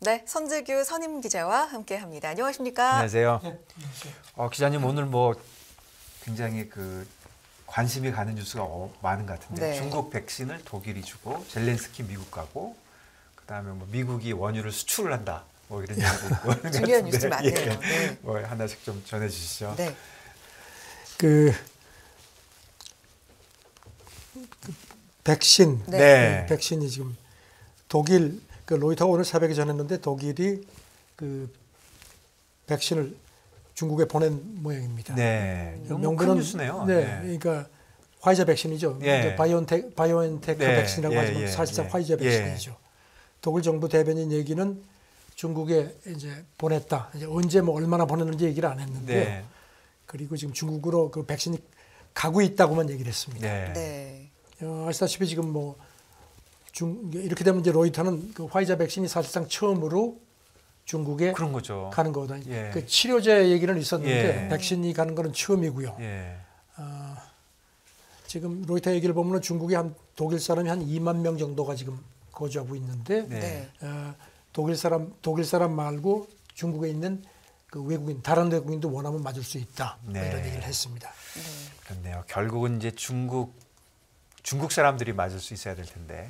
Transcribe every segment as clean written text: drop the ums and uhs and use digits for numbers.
네, 선재규 선임 기자와 함께합니다. 안녕하십니까? 안녕하세요. 네, 기자님 오늘 뭐 굉장히 관심이 가는 뉴스가 많은 것 같은데 네. 중국 백신을 독일이 주고 젤렌스키 미국 가고 그다음에 뭐 미국이 원유를 수출을 한다. 뭐 이런 얘기도 있고 중요한 뉴스 많네요. 예. 네. 뭐 하나씩 좀 전해주시죠. 네. 백신, 네. 백신이 지금 독일 로이터가 오늘 새벽에 전했는데 독일이 백신을 중국에 보낸 모양입니다. 네. 너무 큰 뉴스네요. 네, 그러니까 화이자 백신이죠. 예. 바이오엔테크 네. 백신이라고 하지만 사실상 화이자 백신이죠. 독일 정부 대변인 얘기는 중국에 이제 보냈다. 이제 언제 뭐 얼마나 보냈는지 얘기를 안 했는데, 네. 그리고 지금 중국으로 그 백신이 가고 있다고만 얘기를 했습니다. 네. 네. 아시다시피 지금 뭐 이렇게 되면 이제 로이터는 그 화이자 백신이 사실상 처음으로 중국에 그런 거죠. 가는 거다. 예. 그 치료제 얘기는 있었는데 예. 백신이 가는 거는 처음이고요. 예. 지금 로이터 얘기를 보면 중국에 독일 사람이 한 2만 명 정도가 지금 거주하고 있는데 네. 독일 사람 말고 중국에 있는 그 외국인, 다른 외국인도 원하면 맞을 수 있다. 네. 이런 얘기를 했습니다. 그렇네요. 결국은 이제 중국 사람들이 맞을 수 있어야 될 텐데.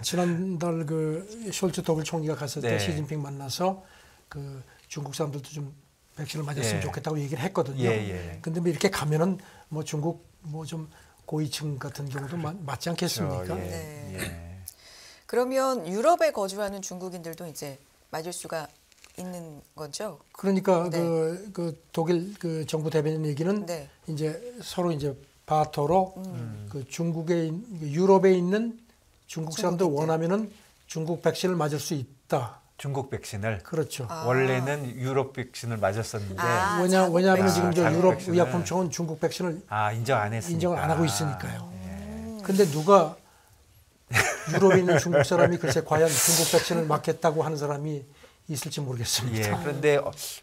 지난달 그 숄츠 독일 총리가 갔을 때 네. 시진핑 만나서 그 중국 사람들도 좀 백신을 맞았으면 예. 좋겠다고 얘기를 했거든요. 예. 근데 뭐 이렇게 가면은 뭐 중국 뭐 좀 고위층 같은 경우도 맞지 않겠습니까? 그렇죠. 예. 네. 예. 그러면 유럽에 거주하는 중국인들도 이제 맞을 수가 있는 거죠? 그러니까 네. 그 독일 그 정부 대변인 얘기는 네. 이제 서로 이제 바토로 그 유럽에 있는 중국 사람들 중국인들. 원하면은 중국 백신을 맞을 수 있다. 중국 백신을 그렇죠. 원래는 유럽 백신을 맞았었는데 왜냐하면 지금 저 자국 유럽 백신을- 의약품청은 중국 백신을 인정 안 했으니까. 인정을 안 하고 있으니까요. 예. 근데 누가 유럽에 있는 중국 사람이 글쎄 과연 중국 백신을 맞겠다고 하는 사람이 있을지 모르겠습니다. 예. 그런데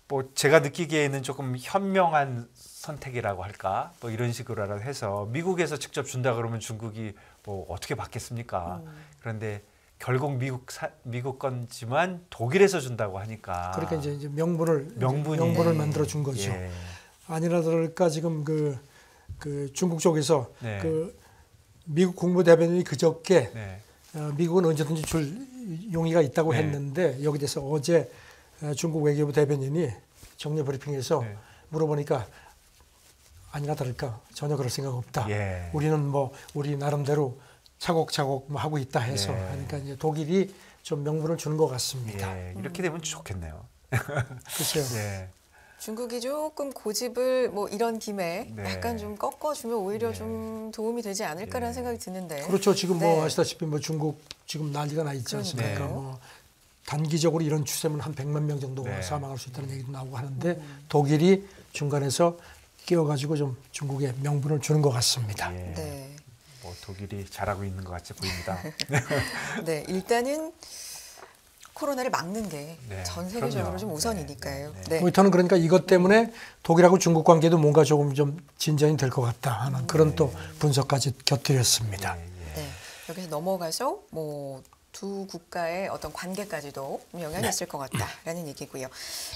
뭐 제가 느끼기에는 조금 현명한 선택이라고 할까? 뭐 이런 식으로라도 해서 미국에서 직접 준다 그러면 중국이 뭐 어떻게 받겠습니까? 그런데 결국 미국 건지만 독일에서 준다고 하니까. 그러니까 이제 명분을 네. 만들어 준 거죠. 예. 아니라들까 지금 그 중국 쪽에서 네. 그 미국 국무대변인이 그저께 네. 미국은 언제든지 줄 용의가 있다고 네. 했는데 여기 대해서 어제 중국 외교부 대변인이 정례 브리핑에서 네. 물어보니까 아니나 다를까 전혀 그럴 생각 없다. 예. 우리는 뭐 우리 나름대로 차곡차곡 뭐 하고 있다 해서 네. 그러니까 이제 독일이 좀 명분을 주는 것 같습니다. 예. 이렇게 되면 좋겠네요. 글쎄요. 예. 중국이 조금 고집을 뭐 이런 김에 네. 약간 좀 꺾어주면 오히려 네. 좀 도움이 되지 않을까라는 네. 생각이 드는데. 그렇죠. 지금 네. 뭐 아시다시피 뭐 중국 지금 난리가 나 있지 않습니까? 그러니까요. 뭐 단기적으로 이런 추세면 한 100만 명 정도가 네. 사망할 수 있다는 얘기도 나오고 하는데 독일이 중간에서 끼어가지고 좀 중국에 명분을 주는 것 같습니다. 예. 네. 뭐 독일이 잘하고 있는 것 같이 보입니다. 네, 일단은 코로나를 막는 게 네, 전 세계적으로 그럼요. 좀 우선이니까요. 네, 네. 로이터는 그러니까 이것 때문에 독일하고 중국 관계도 뭔가 조금 좀 진전이 될 것 같다 하는 그런 또 분석까지 곁들였습니다. 네. 여기서 넘어가서 뭐 두 국가의 어떤 관계까지도 영향이 있을 것 같다라는 얘기고요.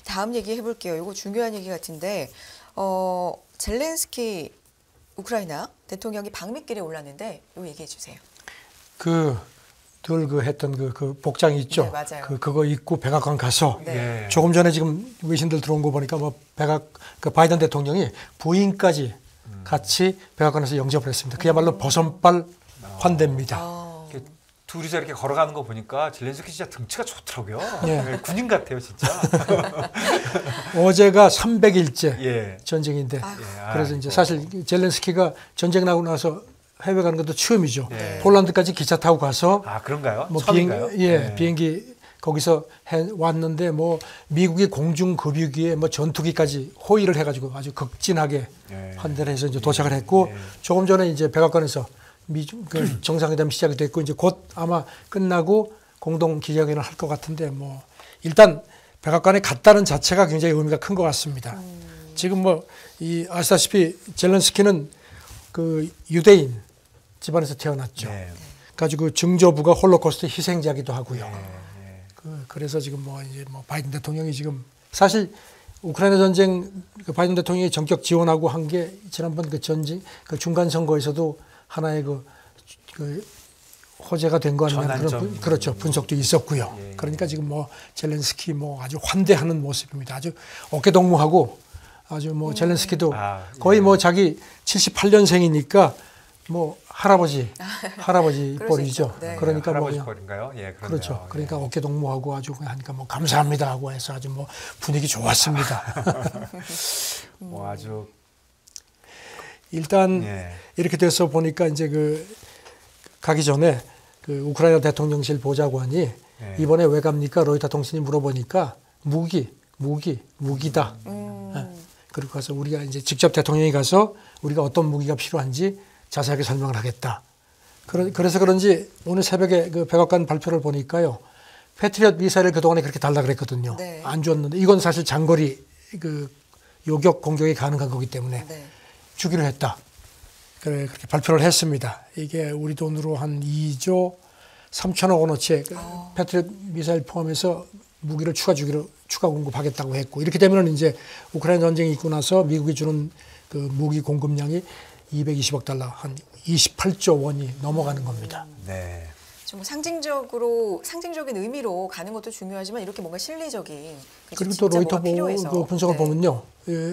다음 얘기 해볼게요. 이거 중요한 얘기 같은데 젤렌스키 우크라이나 대통령이 방미길에 올랐는데 이거 얘기해 주세요. 늘 했던 그 복장 있죠. 네, 맞아요. 그거 입고 백악관 가서 네. 예. 조금 전에 지금 외신들 들어온 거 보니까 뭐 그 바이든 대통령이 부인까지 같이 백악관에서 영접을 했습니다. 그야말로 버선발 환대입니다. 이렇게 둘이서 이렇게 걸어가는 거 보니까 젤렌스키 진짜 등치가 좋더라고요. 예. 네, 군인 같아요, 진짜. 어제가 300일째 예. 전쟁인데 예. 그래서 이제 아이고. 사실 젤렌스키가 전쟁 나고 나서 해외 가는 것도 처음이죠. 네. 폴란드까지 기차 타고 가서 그런가요? 뭐 처음인가요? 비행기 거기서 왔는데 뭐 미국의 공중급유기에 뭐 전투기까지 호위를 해가지고 아주 극진하게 예. 환대를 해서 이제 도착을 했고 조금 전에 이제 백악관에서 그 정상회담 시작이 됐고 이제 곧 아마 끝나고 공동 기자회견을 할 것 같은데 뭐 일단 백악관에 갔다는 자체가 굉장히 의미가 큰 것 같습니다. 지금 뭐 아시다시피 젤렌스키는 그 유대인 집안에서 태어났죠. 네. 가지고 증조부가 홀로코스트 희생자기도 하고요. 그래서 지금 뭐 이제 뭐 바이든 대통령이 지금 사실 우크라이나 전쟁 그 바이든 대통령이 전격 지원하고 한 게 지난번 그 전쟁 그 중간 선거에서도 하나의 그 호재가 된 거 아니냐 그런 그렇죠 분석도 있었고요. 예. 그러니까 지금 뭐 젤렌스키 뭐 아주 환대하는 모습입니다. 아주 어깨 동무하고 아주 뭐 젤렌스키도 거의 뭐 자기 78년생이니까 뭐 할아버지 뻘이죠. 네. 그러니까 할아버지 뭐 뻘인가요? 예, 그렇네요. 그렇죠. 그러니까 어깨 동무하고 아주 하니까 뭐 감사합니다 하고 해서 아주 뭐 분위기 좋았습니다. 뭐 아주 일단 예. 이렇게 돼서 보니까 이제 가기 전에 그 우크라이나 대통령실 보좌관이 예. 이번에 왜 갑니까? 로이터 통신이 물어보니까 무기다. 그리고 가서 우리가 이제 직접 대통령이 가서 우리가 어떤 무기가 필요한지 자세하게 설명을 하겠다. 그래서 그런지 오늘 새벽에 그 백악관 발표를 보니까요. 패트리엇 미사일을 그동안에 그렇게 달라 그랬거든요. 네. 안 줬는데 이건 사실 장거리 그 요격 공격이 가능한 거기 때문에 네. 주기로 했다. 그렇게 발표를 했습니다. 이게 우리 돈으로 한 2조 3천억 원어치의 패트리엇 미사일 포함해서 무기를 추가 공급하겠다고 했고 이렇게 되면 이제 우크라이나 전쟁이 있고 나서 미국이 주는 그 무기 공급량이 220억 달러 한 28조 원이 넘어가는 겁니다. 네. 좀 상징적인 의미로 가는 것도 중요하지만 이렇게 뭔가 실리적인 그리고 또 로이터 그 분석을 네. 보면요,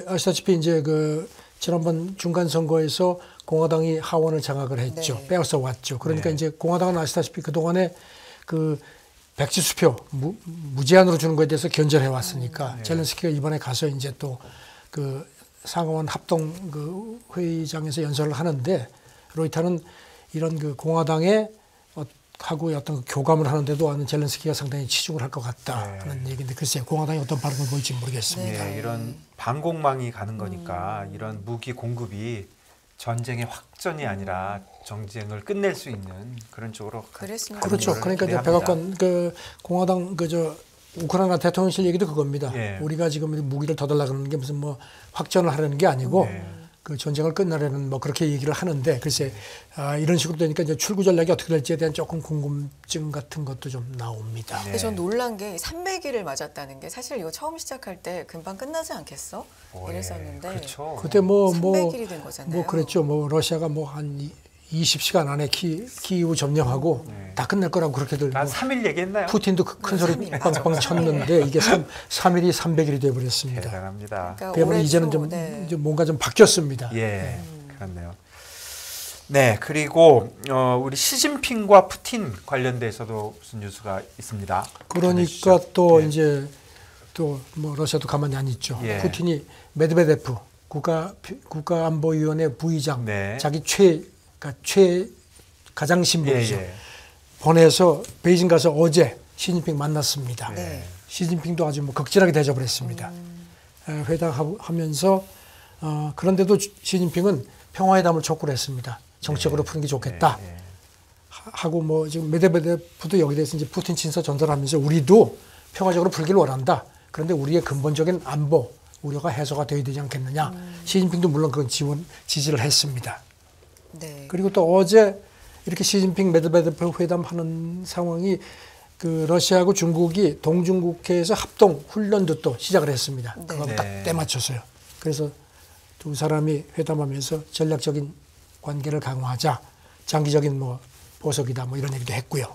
아시다시피 이제 그 지난번 중간 선거에서 공화당이 하원을 장악을 했죠. 네. 빼앗아 왔죠. 그러니까 네. 이제 공화당은 아시다시피 그 동안에 그 백지 수표 무제한으로 주는 것에 대해서 견제를 해왔으니까 젤렌스키가 이번에 가서 이제 또 그 상하원 합동 그 회의장에서 연설을 하는데 로이터는 이런 그 공화당의 하고 어떤 교감을 하는데도 아는 젤렌스키가 상당히 치중을 할 것 같다 하는 얘기인데 글쎄요 공화당이 어떤 반응을 보일지 모르겠습니다. 예, 이런 방공망이 가는 거니까 이런 무기 공급이 전쟁의 확전이 아니라 정쟁을 끝낼 수 있는 그런 쪽으로 그랬습니다. 그렇죠. 그러니까 이제 백악관 그 공화당 우크라이나 대통령실 얘기도 그겁니다. 예. 우리가 지금 무기를 더 달라 그러는 게 무슨 뭐 확전을 하려는 게 아니고 예. 그 전쟁을 끝내려는 뭐 그렇게 얘기를 하는데 글쎄 이런 식으로 되니까 이제 출구 전략이 어떻게 될지에 대한 조금 궁금증 같은 것도 좀 나옵니다. 네. 근데 전 놀란 게 300일을 맞았다는 게 사실 이거 처음 시작할 때 금방 끝나지 않겠어? 이랬었는데 그렇죠. 그때 뭐 300일이 된 거잖아요. 뭐 그랬죠. 뭐 러시아가 뭐 한 20시간 안에 키이우 점령하고 다 끝날 거라고 그렇게들 한 뭐 3일 얘기했나요? 푸틴도 큰 소리 3일, 빵빵 맞아. 쳤는데 이게 3일이 300일이 돼버렸습니다. 대단합니다. 그러니까 그러면 올해 이제는 초, 좀, 네. 좀 뭔가 좀 바뀌었습니다. 예, 그렇네요. 네, 그리고 우리 시진핑과 푸틴 관련돼서도 무슨 뉴스가 있습니다. 그러니까 전해주시죠. 또 예. 이제 또 뭐 러시아도 가만히 안 있죠. 예. 푸틴이 메드베데프 국가안보위원회 부의장 네. 자기 가장 신분이죠. 예. 보내서 베이징 가서 어제 시진핑 만났습니다. 네. 시진핑도 아주 뭐 극진하게 대접을 했습니다. 회담하면서 그런데도 시진핑은 평화회담을 촉구를 했습니다. 정치적으로 푸는 게 좋겠다. 예. 하고 뭐 지금 메드베데프도 여기 대해서 이제 푸틴 친서 전달하면서 우리도 평화적으로 풀기를 원한다. 그런데 우리의 근본적인 안보 우려가 해소가 되어야 되지 않겠느냐. 시진핑도 물론 그건 지지를 했습니다. 네. 그리고 또 어제 이렇게 시진핑 메드베데프 회담하는 상황이 그 러시아하고 중국이 동중국해에서 합동 훈련도 또 시작을 했습니다. 그거 네. 딱 때맞췄어요. 그래서 두 사람이 회담하면서 전략적인 관계를 강화하자. 장기적인 뭐 보석이다 뭐 이런 얘기도 했고요.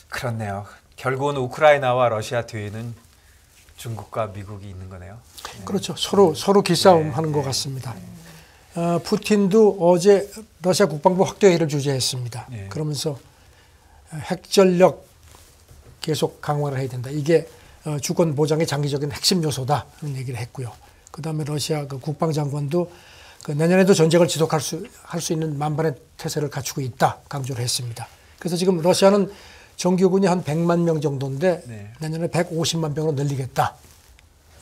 그렇네요. 결국은 우크라이나와 러시아 뒤에는 중국과 미국이 있는 거네요. 그렇죠. 서로 기싸움 네, 하는 네. 것 같습니다. 푸틴도 어제 러시아 국방부 확대회의를 주재했습니다. 네. 그러면서 핵전력 계속 강화를 해야 된다. 이게 주권 보장의 장기적인 핵심 요소다. 그런 얘기를 했고요. 그다음에 러시아 그 국방장관도 그 내년에도 전쟁을 지속할 수 있는 만반의 태세를 갖추고 있다. 강조를 했습니다. 그래서 지금 러시아는 정규군이 한 100만 명 정도인데 네. 내년에 150만 명으로 늘리겠다.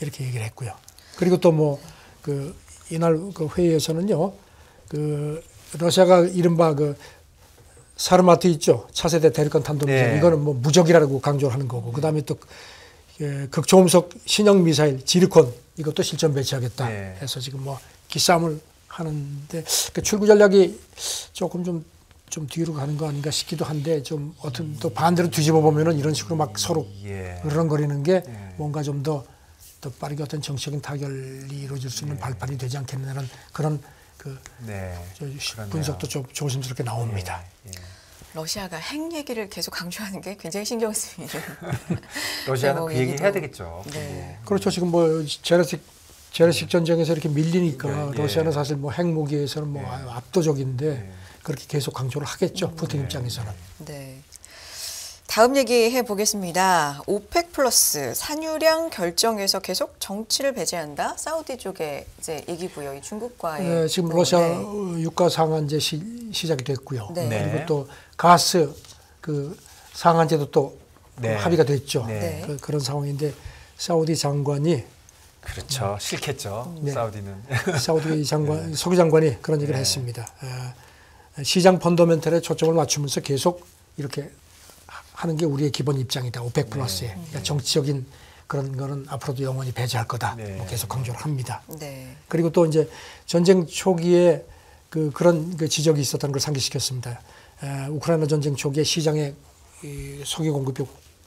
이렇게 얘기를 했고요. 그리고 또 뭐 그 이날 그 회의에서는요. 그 러시아가 이른바 그 사르마트 있죠. 차세대 대륙간 탄도미사일. 네. 이거는 뭐 무적이라고 강조를 하는 거고. 그다음에 또 극초음속 신형 미사일 지르콘 이것도 실전 배치하겠다 네. 해서 지금 뭐 기싸움을 하는데 그 출구 전략이 조금 좀 좀 뒤로 가는 거 아닌가 싶기도 한데 좀 어떤 또 반대로 뒤집어 보면은 이런 식으로 막 서로 으르렁거리는 게 뭔가 좀 더 빠르게 어떤 정치적인 타결이 이루어질 수 있는 발판이 되지 않겠느냐는 그런 분석도 좀 조심스럽게 나옵니다. 러시아가 핵 얘기를 계속 강조하는 게 굉장히 신경 쓰이는. 러시아는 그 얘기 해야 되겠죠. 네. 그렇죠. 지금 뭐 재래식 전쟁에서 이렇게 밀리니까 러시아는 사실 뭐 핵무기에서는 뭐 압도적인데 그렇게 계속 강조를 하겠죠. 푸틴 입장에서는. 네. 다음 얘기해 보겠습니다. 오펙 플러스 산유량 결정에서 계속 정치를 배제한다. 사우디 쪽의 이제 얘기고요. 이 중국과의 네, 지금 러시아 유가 상한제 시작이 됐고요. 네. 그리고 또 가스 그 상한제도 또 합의가 됐죠. 네. 그런 상황인데 사우디 장관이 그렇죠. 싫겠죠. 사우디는. 사우디 장관 석유 장관이 그런 얘기를 했습니다. 시장 펀더멘털에 초점을 맞추면서 계속 이렇게 하는 게 우리의 기본 입장이다. 오펙 플러스에. 그러니까 정치적인 그런 거는 앞으로도 영원히 배제할 거다. 뭐 계속 강조를 합니다. 네. 그리고 또 이제 전쟁 초기에 그런 지적이 있었다는 걸 상기시켰습니다. 우크라이나 전쟁 초기에 시장에 이 석유 공급이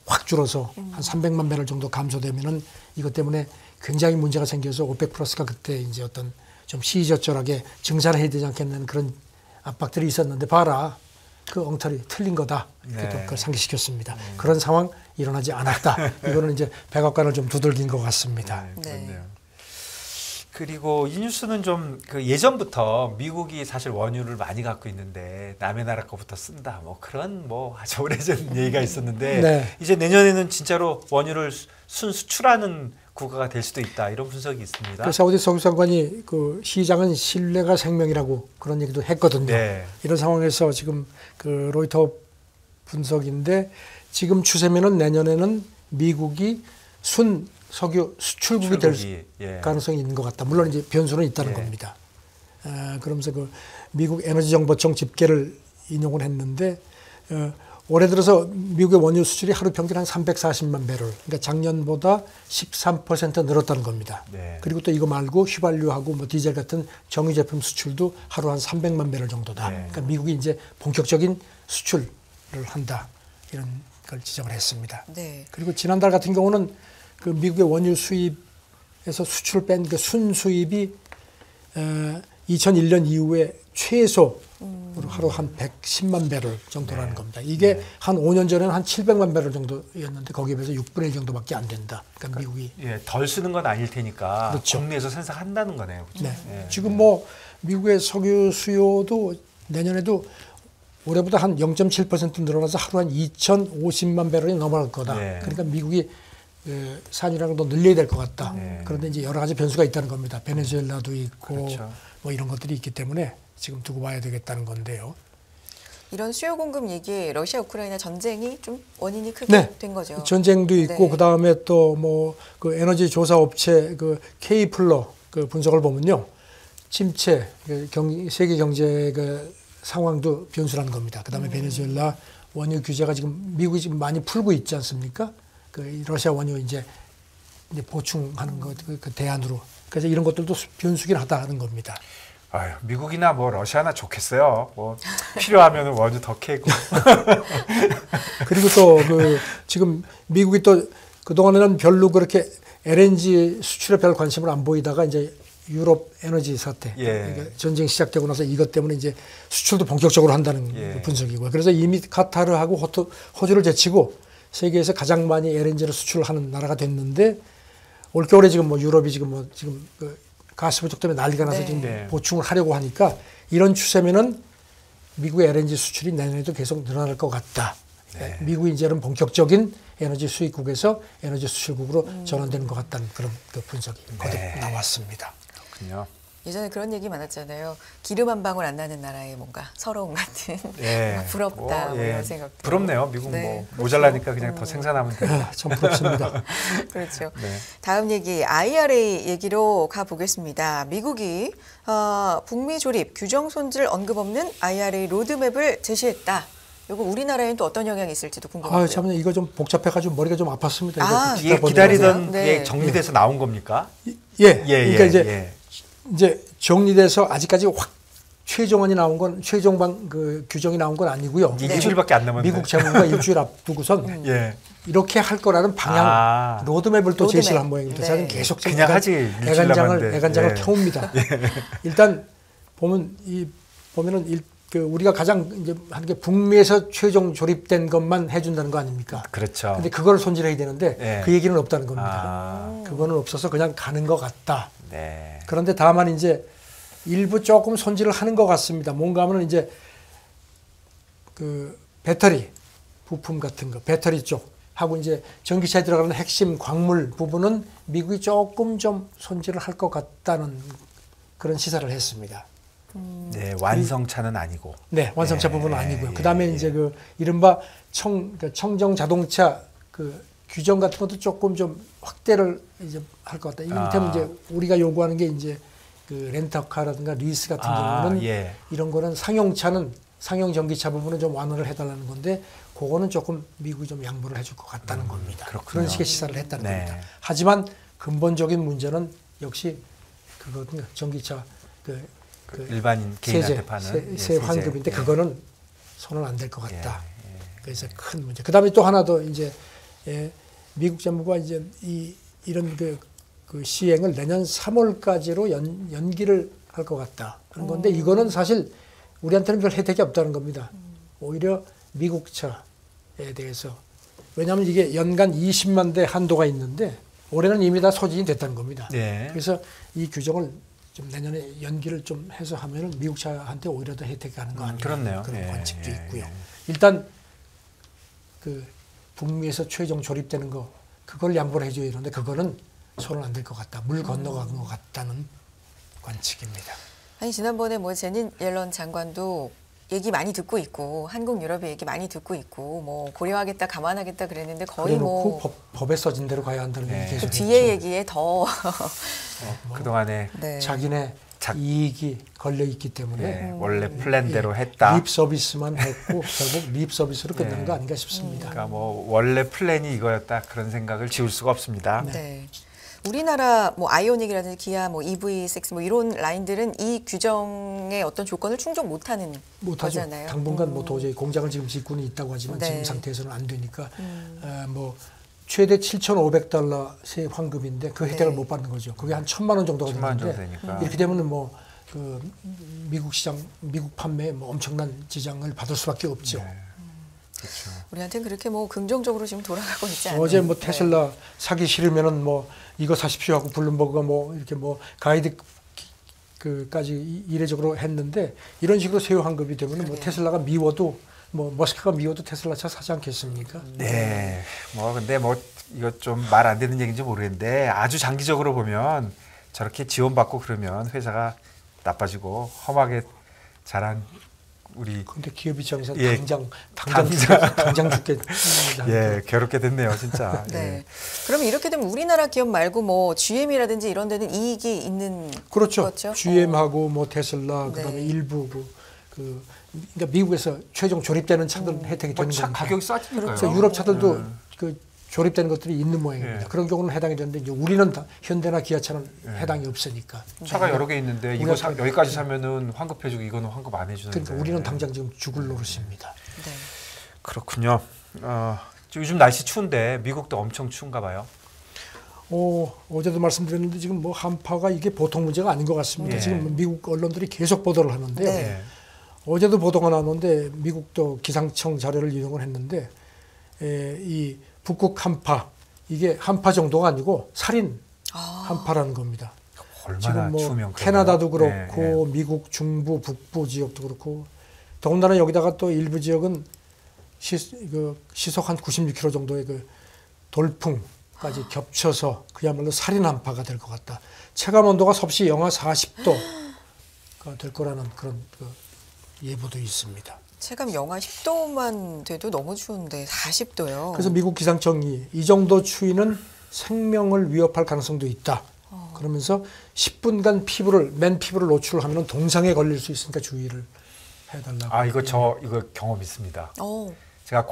확 줄어서 한 300만 배럴 정도 감소되면은 이것 때문에 굉장히 문제가 생겨서 오펙 플러스가 그때 이제 어떤 좀 시의적절하게 증산을 해야 되지 않겠는 그런 압박들이 있었는데 봐라. 그 엉터리 틀린 거다. 이렇게 그걸 상기시켰습니다. 그런 상황 일어나지 않았다. 이거는 이제 백악관을 좀 두들긴 것 같습니다. 그렇네요. 그리고 이 뉴스는 좀 그 예전부터 미국이 사실 원유를 많이 갖고 있는데 남의 나라 거부터 쓴다. 뭐 그런 뭐 아주 오래전 얘기가 있었는데 이제 내년에는 진짜로 원유를 순수출하는 국가가 될 수도 있다. 이런 분석이 있습니다. 그 사우디 석유장관이 그 시장은 신뢰가 생명이라고 그런 얘기도 했거든요. 이런 상황에서 지금 그 로이터 분석인데 지금 추세면은 내년에는 미국이 순 석유 수출국이 될 가능성이 있는 것 같다. 물론 이제 변수는 있다는 겁니다. 그러면서 그 미국 에너지정보청 집계를 인용을 했는데 올해 들어서 미국의 원유 수출이 하루 평균 한 340만 배럴, 그러니까 작년보다 13% 늘었다는 겁니다. 그리고 또 이거 말고 휘발유하고 뭐 디젤 같은 정유 제품 수출도 하루 한 300만 배럴 정도다. 그러니까 미국이 이제 본격적인 수출을 한다. 이런 걸 지적을 했습니다. 그리고 지난달 같은 경우는 그 미국의 원유 수입에서 수출을 뺀 그 순수입이 2001년 이후에 최소 하루 한 110만 배럴 정도라는 겁니다. 이게 한 5년 전에는 한 700만 배럴 정도였는데 거기에 비해서 6분의 1 정도밖에 안 된다. 그러니까 미국이 덜 쓰는 건 아닐 테니까 국내에서 생산한다는 거네요. 그렇죠? 지금 뭐 미국의 석유 수요도 내년에도 올해보다 한 0.7% 늘어나서 하루 한 2,050만 배럴이 넘어갈 거다. 그러니까 미국이 산유량을 더 늘려야 될 것 같다. 그런데 이제 여러 가지 변수가 있다는 겁니다. 베네수엘라도 있고 뭐 이런 것들이 있기 때문에 지금 두고 봐야 되겠다는 건데요. 이런 수요 공급 얘기, 러시아 우크라이나 전쟁이 좀 원인이 크게 된 거죠. 전쟁도 있고 그 다음에 또 뭐 그 에너지 조사 업체 그 K플러 그 분석을 보면요, 침체, 세계 경제 그 상황도 변수라는 겁니다. 그 다음에 베네수엘라 원유 규제가 지금 미국이 지금 많이 풀고 있지 않습니까? 그 러시아 원유 이제 보충하는 것 그 대안으로. 그래서 이런 것들도 변수긴 하다는 겁니다. 아유, 미국이나 뭐 러시아나 좋겠어요. 뭐 필요하면 원유 더 캐고. 그리고 또 그 지금 미국이 또 그동안에는 별로 그렇게 LNG 수출에 별 관심을 안 보이다가 이제 유럽 에너지 사태, 그러니까 전쟁 시작되고 나서 이것 때문에 이제 수출도 본격적으로 한다는 분석이고요. 그래서 이미 카타르하고 호주를 제치고 세계에서 가장 많이 LNG를 수출하는 나라가 됐는데 올겨울에 지금 뭐 유럽이 지금 그 가스 부족 때문에 난리가 나서 지금 보충을 하려고 하니까 이런 추세면은 미국의 LNG 수출이 내년에도 계속 늘어날 것 같다. 미국이 이제는 본격적인 에너지 수입국에서 에너지 수출국으로 전환되는 것 같다는 그런 그 분석이 거듭 나왔습니다. 그렇군요. 예전에 그런 얘기 많았잖아요. 기름 한 방울 안 나는 나라의 뭔가 서러움 같은 부럽다 뭐 이런 생각. 부럽네요. 미국 뭐 모자라니까 그냥 더 생산하면 돼요. 참 부럽습니다. 그렇죠. 다음 얘기 IRA 얘기로 가보겠습니다. 미국이 북미 조립 규정 손질 언급 없는 IRA 로드맵을 제시했다. 이거 우리나라에는 또 어떤 영향이 있을지도 궁금해요. 참 이거 좀 복잡해가지고 머리가 좀 아팠습니다. 이거 기다리던 게 정리돼서 나온 겁니까? 그러니까 이제 정리돼서 아직까지 확 최종안이 나온 건 최종방 그 규정이 나온 건 아니고요. 이제 일주일밖에 안 남았는데. 미국 재무부가 일주일 앞두고선 예. 이렇게 할 거라는 방향 로드맵을 또 제시를 한 모양입니다. 네. 저는 계속 그냥 하지 일주일 남았는데. 애간장을 예. 펴옵니다. 일단 보면은 그 우리가 가장 이제 하는 게 북미에서 최종 조립된 것만 해준다는 거 아닙니까? 그렇죠. 근데 그걸 손질해야 되는데 예. 그 얘기는 없다는 겁니다. 그거는 없어서 그냥 가는 것 같다. 네. 그런데 다만 이제 일부 조금 손질을 하는 것 같습니다. 뭔가 하면 이제 그 배터리 부품 같은 거, 배터리 쪽 하고 이제 전기차에 들어가는 핵심 광물 부분은 미국이 조금 좀 손질을 할 것 같다는 그런 시사를 했습니다. 네, 완성차는 아니고. 네, 완성차 예, 부분은 아니고요. 예, 그다음에 이제 그 이른바 청정 자동차 그 규정 같은 것도 조금 좀 확대를 이제 할 것 같다. 이를테면 이제 우리가 요구하는 게 이제 그 렌터카라든가 리스 같은 경우는 예. 이런 거는 상용 전기차 부분은 좀 완화를 해달라는 건데 그거는 조금 미국이 좀 양보를 해줄 것 같다는 겁니다. 그렇군요. 그런 식의 시사를 했다는 네. 겁니다. 하지만 근본적인 문제는 역시 그거든요. 전기차 그 일반인 개인한테 파는 세 환급인데 예. 그거는 손은 안 될 것 같다. 예. 그래서 큰 문제. 그다음에 또 하나 더 이제 미국 정부가 이제 이런 그 시행을 내년 3월까지로 연기를 할 것 같다. 그런 건데 이거는 사실 우리한테는 별 혜택이 없다는 겁니다. 오히려 미국 차에 대해서 왜냐하면 이게 연간 20만 대 한도가 있는데 올해는 이미 다 소진이 됐다는 겁니다. 네. 그래서 이 규정을 좀 내년에 연기를 좀 해서 하면은 미국 차한테 오히려 더 혜택이 가는 거 아닌가 그렇네요. 그런 예, 관측도 예, 있고요. 예. 일단 그 북미에서 최종 조립되는 거 그걸 양보를 해줘야 되는데 그거는 손은 안 될 것 같다. 물 건너간 것 같다는 관측입니다. 아니 지난번에 뭐 제닛 옐런 장관도 얘기 많이 듣고 있고 한국 유럽의 얘기 많이 듣고 있고 뭐 고려하겠다 감안하겠다 그랬는데 거의 그래놓고 뭐 법에 써진 대로 가야 한다는 네. 얘기 그 계속 뒤에 했죠. 얘기에 더 그동안에 네. 자기네 이익이 걸려 있기 때문에 네, 원래 플랜대로 했다. 립 서비스만 했고 결국 립 서비스로 끝나는 거 아닌가 싶습니다. 그러니까 뭐 원래 플랜이 이거였다 그런 생각을 지울 수가 없습니다. 네. 우리나라 뭐 아이오닉이라든지 기아 뭐 EV6 뭐 이런 라인들은 이 규정의 어떤 조건을 충족 못하는 못하죠. 거잖아요. 당분간 뭐 도저히 공장을 지금 짓고는 있다고 하지만 네. 지금 상태에서는 안 되니까 뭐 최대 7,500달러 세 환급인데 그 혜택을 네. 못 받는 거죠. 그게 한 1,000만 원 정도가 1,000만 원 정도 되는데 되니까. 이렇게 되면은 뭐 그 미국 시장, 미국 판매에 뭐 엄청난 지장을 받을 수밖에 없죠. 네. 그렇죠. 우리한테는 그렇게 뭐 긍정적으로 지금 돌아가고 있지 않아요. 어제 뭐 테슬라 사기 싫으면은 뭐 이거 사십시오 하고 블룸버그가 뭐 이렇게 뭐 가이드 그까지 이례적으로 했는데 이런 식으로 세후 환급이 되면은 뭐 테슬라가 미워도 뭐 머스크가 미워도 테슬라 차 사지 않겠습니까? 네. 뭐 근데 뭐 이거 좀 말 안 되는 얘기인지 모르겠는데 아주 장기적으로 보면 저렇게 지원받고 그러면 회사가 나빠지고 험하게 자란 우리 근데 기업 입장에서 예. 당장 죽게 예 괴롭게 됐네요 진짜. 네. 예. 그러면 이렇게 되면 우리나라 기업 말고 뭐 GM이라든지 이런 데는 이익이 있는 그렇죠. 거죠? GM하고 뭐 테슬라 그다음에 네. 일부 그러니까 미국에서 최종 조립되는 차들 혜택이 되는 차 겁니다. 가격이 싸지니까요. 그래서 유럽 차들도 그 조립되는 것들이 있는 모양입니다. 예. 그런 경우는 해당이 되는데 이제 우리는 다 현대나 기아차는 해당이 없으니까. 차가 여러 개 있는데 이거 우리가 여기까지 사면은 환급해주고 이거는 환급 안 해주는데. 그러니까 우리는 당장 지금 죽을 노릇입니다. 네. 그렇군요. 요즘 날씨 추운데 미국도 엄청 추운가 봐요. 어제도 말씀드렸는데 지금 뭐 한파가 이게 보통 문제가 아닌 것 같습니다. 예. 지금 미국 언론들이 계속 보도를 하는데요. 네. 어제도 보도가 나왔는데 미국도 기상청 자료를 이용을 했는데 이 북극 한파 이게 한파 정도가 아니고 살인 한파라는 겁니다. 얼마나 지금 뭐 추우면 캐나다도 그러나요? 그렇고 미국 중부 북부 지역도 그렇고 더군다나 여기다가 또 일부 지역은 시속 한 96km 정도의 그 돌풍까지 겹쳐서 그야말로 살인 한파가 될 것 같다. 체감 온도가 섭씨 영하 40도가 될 거라는 그런 예보도 있습니다. 체감 영하 10도만 돼도 너무 추운데 40도요. 그래서 미국 기상청이 이 정도 추위는 생명을 위협할 가능성도 있다. 그러면서 10분간 맨 피부를 노출하면 동상에 걸릴 수 있으니까 주의를 해달라고. 이거 경험 있습니다. 제가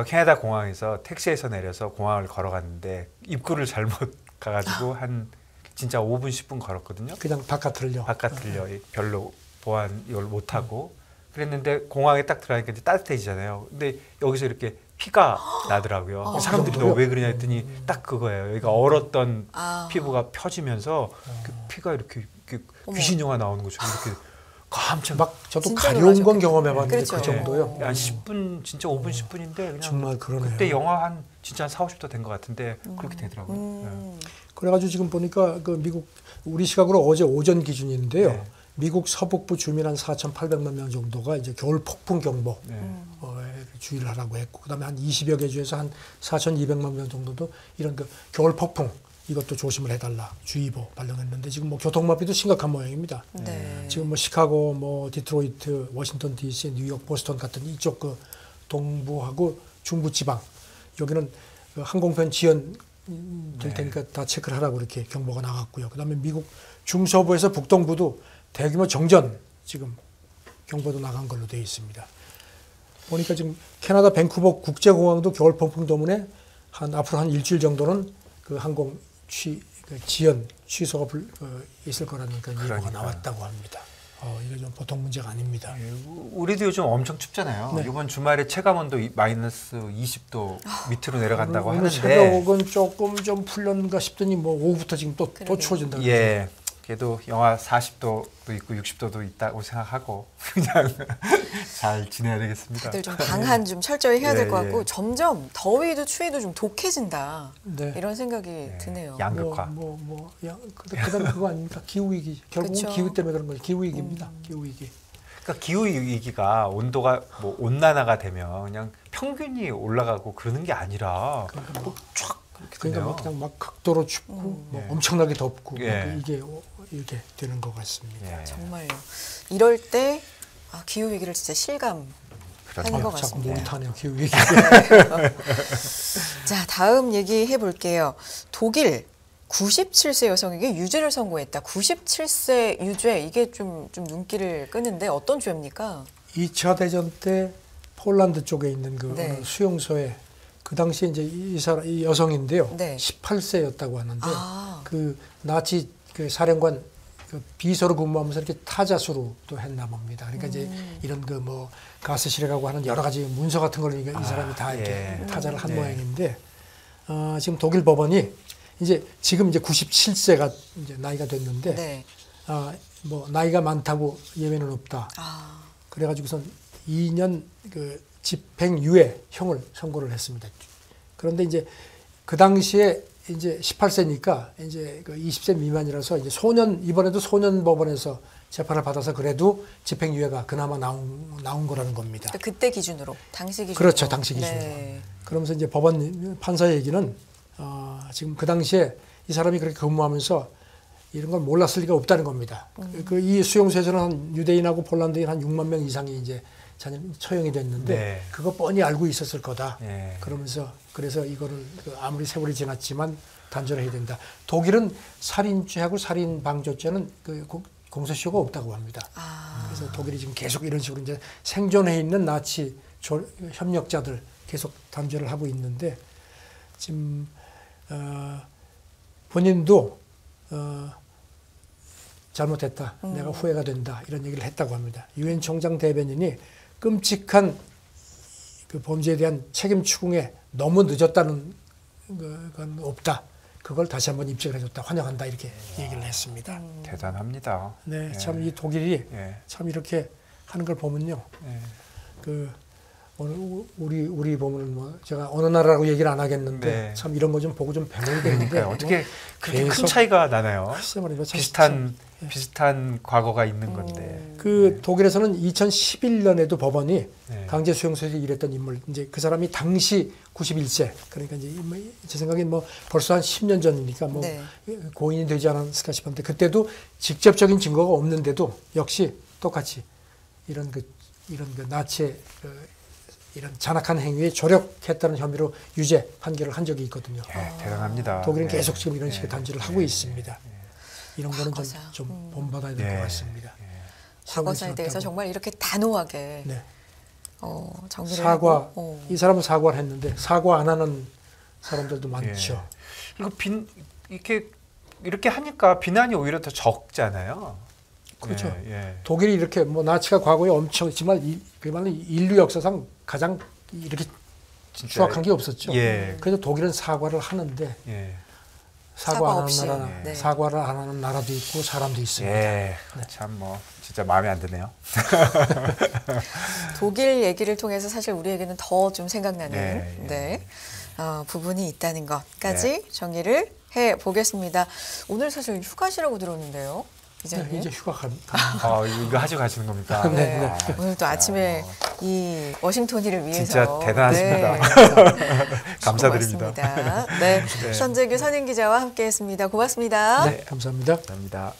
캐나다 공항에서 택시에서 내려서 공항을 걸어갔는데 입구를 잘못 가가지고 한 진짜 5분 10분 걸었거든요. 그냥 바깥을요. 바깥을요. 별로 보안 이걸 못 하고 그랬는데 공항에 딱 들어가니까 이제 따뜻해지잖아요. 근데 여기서 이렇게 피가 나더라고요. 사람들이 너 왜 그러냐 했더니 딱 그거예요. 여기가 얼었던 피부가 펴지면서 그 피가 이렇게 귀신 영화 나오는 것처럼 이렇게 깜짝 막 저도 진짜 가려운 건 놀라셨겠네요. 경험해봤는데 그렇죠. 그 정도요. 한 10분 진짜 5분 10분인데 그냥 정말 그러네요. 그때 영화 한 진짜 한 4, 50도 된 것 같은데 그렇게 되더라고요. 네. 그래가지고 지금 보니까 그 미국 우리 시각으로 어제 오전 기준인데요. 네. 미국 서북부 주민 한 4,800만 명 정도가 이제 겨울 폭풍 경보 주의를 하라고 했고, 그다음에 한 20여 개 주에서 한 4,200만 명 정도도 이런 그 겨울 폭풍 이것도 조심을 해달라 주의보 발령했는데 지금 뭐 교통마비도 심각한 모양입니다. 네. 지금 뭐 시카고, 뭐 디트로이트, 워싱턴 D.C., 뉴욕, 보스턴 같은 이쪽 그 동부하고 중부 지방 여기는 그 항공편 지연 될 테니까 다 체크를 하라고 이렇게 경보가 나갔고요. 그다음에 미국 중서부에서 북동부도 대규모 정전 지금 경보도 나간 걸로 되어 있습니다. 보니까 지금 캐나다 밴쿠버 국제공항도 겨울 폭풍 때문에 앞으로 한 일주일 정도는 그 항공 지연 취소가 있을 거라는 예보가 나왔다고 합니다. 이게 좀 보통 문제가 아닙니다. 우리도 요즘 엄청 춥잖아요. 네. 이번 주말에 체감온도 마이너스 20도 밑으로 내려간다고 오늘 하는데 새벽은 조금 좀 풀렸는가 싶더니 뭐 오후부터 지금 또 추워진다고. 예. 그래도 영하 40도도 있고 60도도 있다고 생각하고 그냥 잘 지내야 되겠습니다. 다들 좀 방한 좀 철저히 해야 될 것 같고 예. 점점 더위도 추위도 좀 독해진다. 네. 이런 생각이 드네요. 양극화. 그다음에 그거 아닙니까? 기후 위기. 결국은 그쵸. 기후 때문에 그런 거죠. 기후 위기입니다. 기후 위기. 그러니까 기후 위기가 온도가 뭐 온난화가 되면 그냥 평균이 올라가고 그러는 게 아니라 쫙 그러니까 뭐 그냥 막 극도로 춥고 뭐 엄청나게 덥고 예. 이게 이렇게 되는 것 같습니다. 예. 정말요. 이럴 때 기후 위기를 진짜 실감하는 것 자꾸 같습니다. 목이 타네요. 기후 위기. 자, 다음 얘기해 볼게요. 독일 97세 여성에게 유죄를 선고했다. 97세 유죄 이게 좀 눈길을 끄는데 어떤 죄입니까? 2차 대전 때 폴란드 쪽에 있는 그 네. 어느 수용소에 그 당시에 이제 이 여성인데요. 네. 18세였다고 하는데 아. 그 나치 그 사령관 그 비서로 근무하면서 이렇게 타자수로 또 했나 봅니다. 그러니까 이제 이런 그 뭐 가스실에 가고 하는 여러 가지 문서 같은 걸 이 사람이 다 이렇게 타자를 한 모양인데 지금 독일 법원이 지금 이제 97세가 이제 나이가 됐는데 네. 뭐 나이가 많다고 예외는 없다. 그래가지고선 2년 그 집행유예형을 선고를 했습니다. 그런데 이제 그 당시에 이제 18세니까 이제 그 20세 미만이라서 이제 이번에도 소년 법원에서 재판을 받아서 그래도 집행유예가 그나마 나온 거라는 겁니다. 그러니까 그때 기준으로, 당시 기준으로. 그렇죠, 당시 기준으로. 네. 그러면서 이제 법원 판사 얘기는 지금 그 당시에 이 사람이 그렇게 근무하면서 이런 걸 몰랐을 리가 없다는 겁니다. 이 수용소에서는 한 유대인하고 폴란드인 한 6만 명 이상이 이제 처형이 됐는데 네. 그거 뻔히 알고 있었을 거다. 네. 그래서 이거를 아무리 세월이 지났지만 단죄를 해야 된다. 독일은 살인죄하고 살인방조죄는 그 공소시효가 없다고 합니다. 그래서 독일이 지금 계속 이런 식으로 이제 생존해 있는 나치 협력자들 계속 단죄를 하고 있는데 지금 본인도 잘못했다. 내가 후회가 된다. 이런 얘기를 했다고 합니다. 유엔 총장 대변인이 끔찍한 그 범죄에 대한 책임 추궁에 너무 늦었다는 건 없다. 그걸 다시 한번 입증을 해줬다. 환영한다. 이렇게 얘기를 했습니다. 대단합니다. 네, 예. 참 이 독일이 예. 참 이렇게 하는 걸 보면요. 예. 그 오늘 우리 보면은 뭐 제가 어느 나라라고 얘기를 안 하겠는데 네. 참 이런 거 좀 보고 좀 배워야 되는데 그러니까요. 어떻게 그렇게 큰 계속 차이가 나나요? 글쎄 말이죠. 비슷한 과거가 있는 건데. 그 독일에서는 2011년에도 법원이 네. 강제 수용소에서 일했던 인물 이제 그 사람이 당시 91세 그러니까 이제 제 생각엔 뭐 벌써 한 10년 전이니까 뭐 네. 고인이 되지 않았을까 싶은데 그때도 직접적인 증거가 없는데도 역시 똑같이 이런 그 나치의 이런 잔악한 행위에 조력했다는 혐의로 유죄 판결을 한 적이 있거든요. 예, 대단합니다. 독일은 네. 계속 지금 이런 식의 단죄를 하고 있습니다. 이런 거는 과거사. 좀 본받아야 될 것 같습니다. 과거사에 대해서 정말 이렇게 단호하게 네. 정리를 사과 하고, 이 사람은 사과를 했는데 사과 안 하는 사람들도 많죠. 이거 이렇게 하니까 비난이 오히려 더 적잖아요. 그렇죠. 예. 독일이 이렇게 뭐 나치가 과거에 엄청 정말 그야말로 인류 역사상 가장 이렇게 진짜, 추악한 게 없었죠. 예. 그래서 독일은 사과를 하는데 예. 사과 안 하는 없이. 나라, 네. 사과를 안 하는 나라도 있고 사람도 있습니다. 예. 참 뭐 진짜 마음에 안 드네요. 독일 얘기를 통해서 사실 우리에게는 더 좀 생각나는 네, 예. 네. 부분이 있다는 것까지 정리를 해 보겠습니다. 오늘 사실 휴가시라고 들었는데요, 이제는. 네, 이제 휴가 갑니다. 이거 하시고 가시는 겁니까? 네, 네. 오늘 또 아침에 이 워싱턴이를 위해서 진짜 대단하십니다. 네, 감사드립니다. 고맙습니다. 네, 네. 선재규 선임 기자와 함께했습니다. 고맙습니다. 네, 감사합니다. 감사합니다.